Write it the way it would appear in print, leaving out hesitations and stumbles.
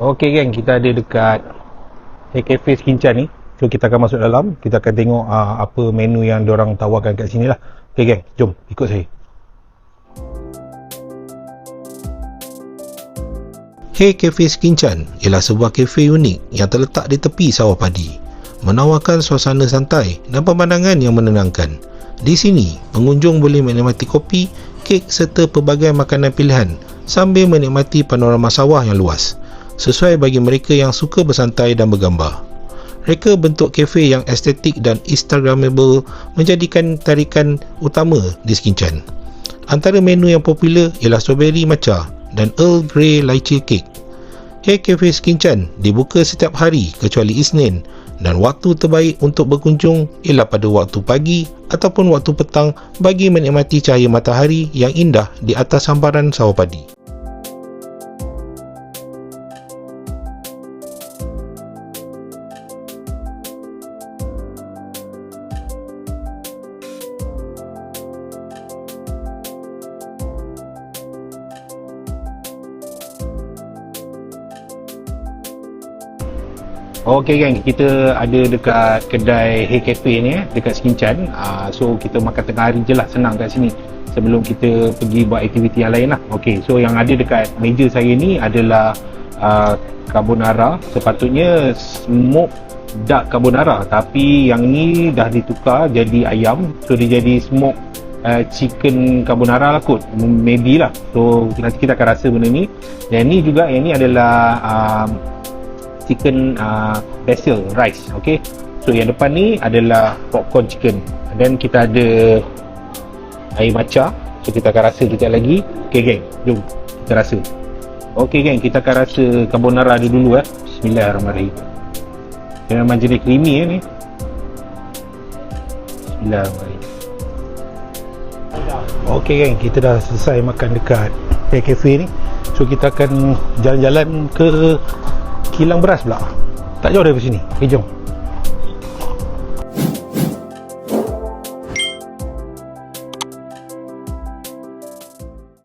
Okey geng, kita ada dekat Cafe Skincan ni. So kita akan masuk dalam, kita akan tengok apa menu yang diorang tawarkan kat sini lah. Okey geng, jom ikut saya. Cafe Skincan ialah sebuah kafe unik yang terletak di tepi sawah padi, menawarkan suasana santai dan pemandangan yang menenangkan. Di sini, pengunjung boleh menikmati kopi, kek serta pelbagai makanan pilihan sambil menikmati panorama sawah yang luas, sesuai bagi mereka yang suka bersantai dan bergambar. Reka bentuk kafe yang estetik dan instagramable menjadikan tarikan utama di Skincan. Antara menu yang popular ialah strawberry matcha dan Earl Grey lychee cake. Cafe Skincan dibuka setiap hari kecuali Isnin, dan waktu terbaik untuk berkunjung ialah pada waktu pagi ataupun waktu petang bagi menikmati cahaya matahari yang indah di atas hamparan sawah padi. Okey geng, kita ada dekat kedai Cafe ni dekat Skincan. So kita makan tengah hari je lah, senang kat sini sebelum kita pergi buat aktiviti yang lain lah. Okey, so yang ada dekat meja saya ni adalah carbonara. Sepatutnya smoke duck carbonara, tapi yang ni dah ditukar jadi ayam. So dia jadi smoke chicken carbonara lah kot, maybe lah. So nanti kita akan rasa benda ni. Yang ni juga, yang ni adalah chicken basil rice. Okay, so yang depan ni adalah popcorn chicken, dan kita ada air matcha. So kita akan rasa kejap lagi. Okay geng, jom kita rasa. Okay geng, kita akan rasa carbonara dulu. Bismillahirrahmanirrahim. Dia memang jenis creamy ni. Bismillahirrahmanirrahim. Okay geng, kita dah selesai makan dekat cafe ni. So kita akan jalan-jalan ke kilang beras pula. Tak jauh dari sini. Jom.